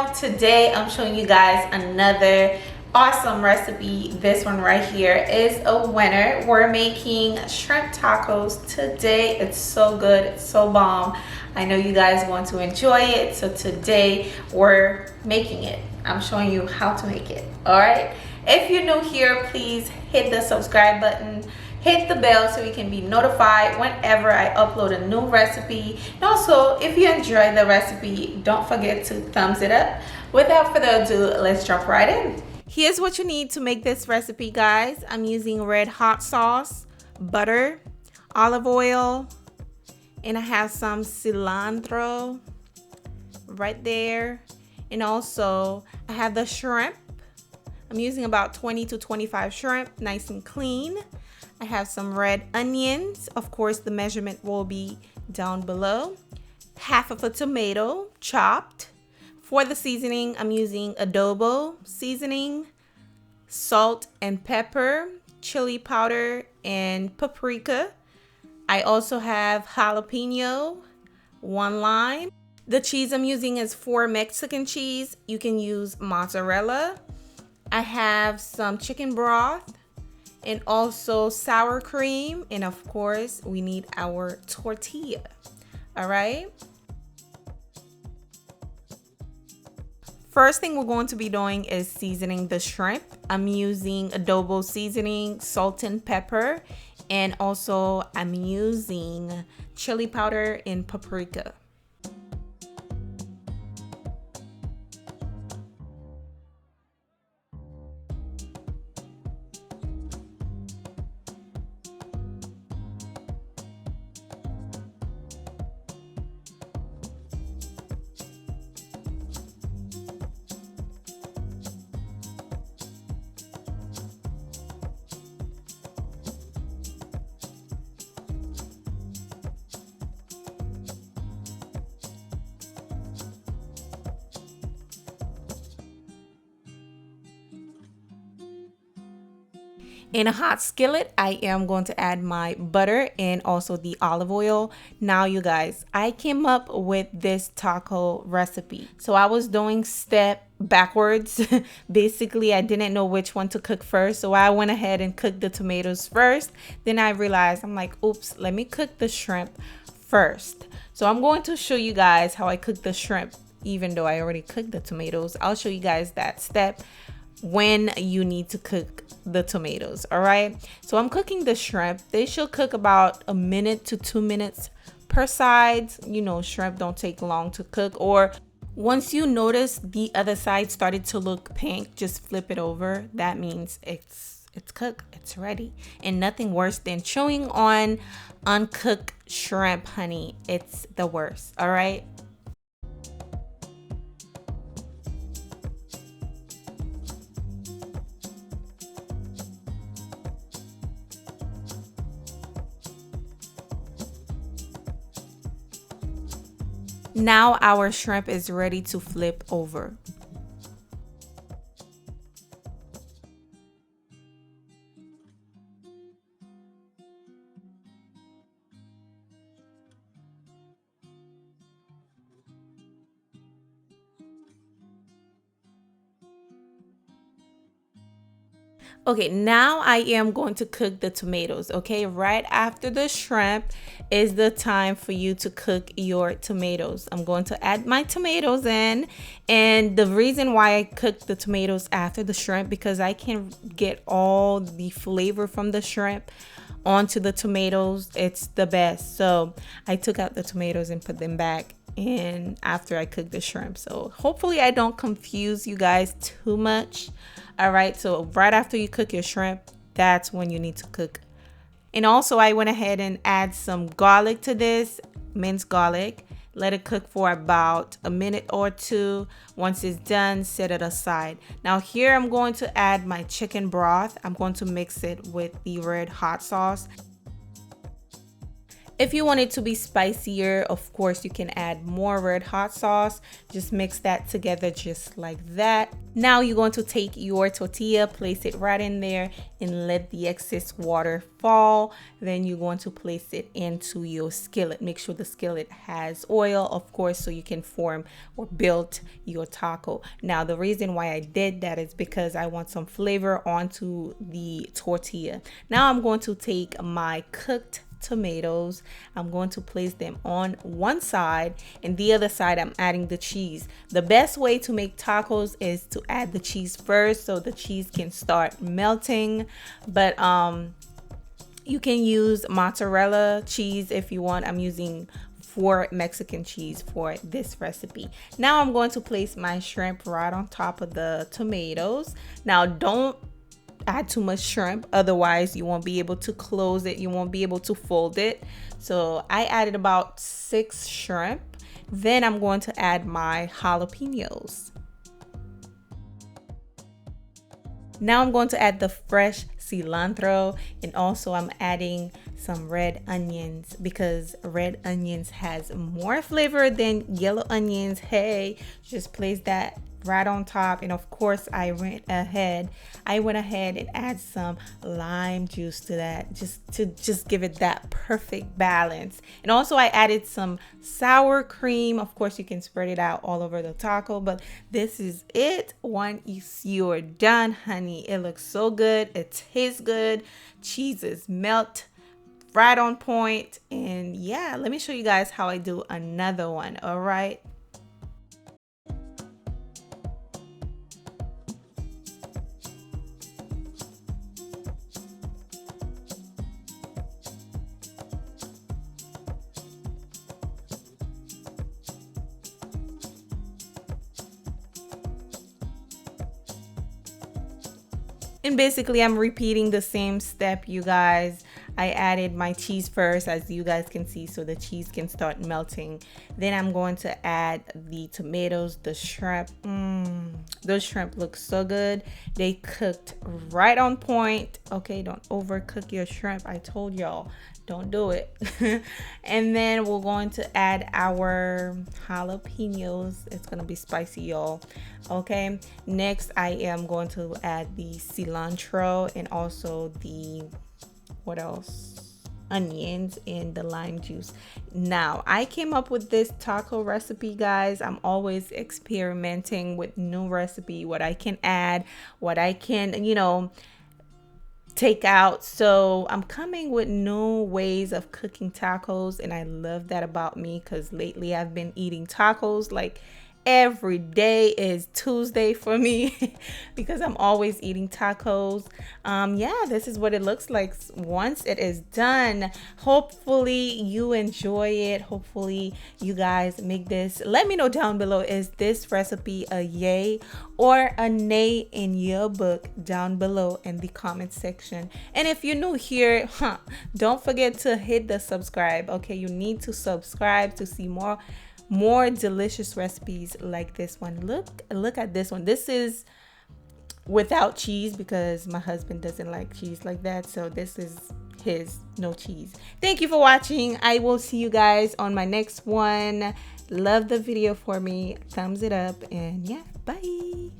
channel. Today I'm showing you guys another awesome recipe. This one right here is a winner. We're making shrimp tacos today. It's so good, it's so bomb. I know you guys want to enjoy it, so today we're making it. I'm showing you how to make it. All right, if you're new here, please hit the subscribe button, hit the bell so you can be notified whenever I upload a new recipe. And also, if you enjoy the recipe, don't forget to thumbs it up. Without further ado, let's jump right in. Here's what you need to make this recipe, guys. I'm using red hot sauce, butter, olive oil, and I have some cilantro right there. And also I have the shrimp. I'm using about 20 to 25 shrimp, nice and clean. I have some red onions. Of course, the measurement will be down below. Half of a tomato chopped. For the seasoning, I'm using adobo seasoning, salt and pepper, chili powder, and paprika. I also have jalapeño, 1 lime. The cheese I'm using is 4 Mexican cheese. You can use mozzarella. I have some chicken broth and also sour cream. And of course, we need our tortilla. All right. First thing we're going to be doing is seasoning the shrimp. I'm using adobo seasoning, salt and pepper, and also I'm using chili powder and paprika. In a hot skillet, I am going to add my butter and also the olive oil. Now, you guys, I came up with this taco recipe. So I was doing step backwards. Basically, I didn't know which one to cook first. So I went ahead and cooked the tomatoes first. Then I realized, I'm like, oops, let me cook the shrimp first. So I'm going to show you guys how I cook the shrimp, even though I already cooked the tomatoes. I'll show you guys that step when you need to cook the tomatoes. All right, so I'm cooking the shrimp. They should cook about 1 minute to 2 minutes per side. You know, shrimp don't take long to cook. Or once you notice the other side started to look pink, just flip it over. That means it's cooked, it's ready. And nothing worse than chewing on uncooked shrimp, honey. It's the worst. All right. Now our shrimp is ready to flip over. Okay, now I am going to cook the tomatoes. Okay, right after the shrimp is the time for you to cook your tomatoes. I'm going to add my tomatoes in, and the reason why I cook the tomatoes after the shrimp, because I can get all the flavor from the shrimp onto the tomatoes. It's the best. So I took out the tomatoes and put them back in after I cook the shrimp. So hopefully I don't confuse you guys too much. All right, so right after you cook your shrimp, that's when you need to cook. And also I went ahead and add some garlic to this, minced garlic. Let it cook for about 1 minute or 2. Once it's done, set it aside. Now here I'm going to add my chicken broth. I'm going to mix it with the red hot sauce. If you want it to be spicier, of course, you can add more red hot sauce. Just mix that together just like that. Now you're going to take your tortilla, place it right in there and let the excess water fall. Then you're going to place it into your skillet. Make sure the skillet has oil, of course, so you can form or build your taco. Now, the reason why I did that is because I want some flavor onto the tortilla. Now I'm going to take my cooked tomatoes. I'm going to place them on one side, and the other side I'm adding the cheese. The best way to make tacos is to add the cheese first so the cheese can start melting, but you can use mozzarella cheese if you want. I'm using 4 Mexican cheese for this recipe. Now I'm going to place my shrimp right on top of the tomatoes. Now don't add too much shrimp, otherwise you won't be able to close it, you won't be able to fold it. So I added about 6 shrimp. Then I'm going to add my jalapeños. Now I'm going to add the fresh cilantro, and also I'm adding some red onions because red onions has more flavor than yellow onions. Hey, just place that right on top. And of course I went ahead and add some lime juice to that, just give it that perfect balance. And also I added some sour cream. Of course you can spread it out all over the taco, but this is it. Once you're done, honey, it looks so good, it tastes good, cheeses melt right on point. And yeah, let me show you guys how I do another one. All right, and basically I'm repeating the same step, you guys. I added my cheese first, as you guys can see, so the cheese can start melting. Then I'm going to add the tomatoes, the shrimp. Those shrimp look so good. They cooked right on point. Okay, don't overcook your shrimp. I told y'all, don't do it. And then we're going to add our jalapeños. It's gonna be spicy, y'all. Okay, next I am going to add the cilantro and also the, what else, onions and the lime juice. Now I came up with this taco recipe, guys. I'm always experimenting with new recipe, what I can add, what I can, you know, take out. So I'm coming with new ways of cooking tacos, and I love that about me because lately I've been eating tacos like every day is Tuesday for me because I'm always eating tacos. Yeah, this is what it looks like once it is done. Hopefully you enjoy it. Hopefully you guys make this. Let me know down below, is this recipe a yay or a nay in your book down below in the comment section. And if you're new here, don't forget to hit the subscribe. Okay, you need to subscribe to see more delicious recipes like this one. Look at this one. This is without cheese because my husband doesn't like cheese like that, so this is his no cheese. Thank you for watching. I will see you guys on my next one. Love the video for me, thumbs it up, and yeah, bye.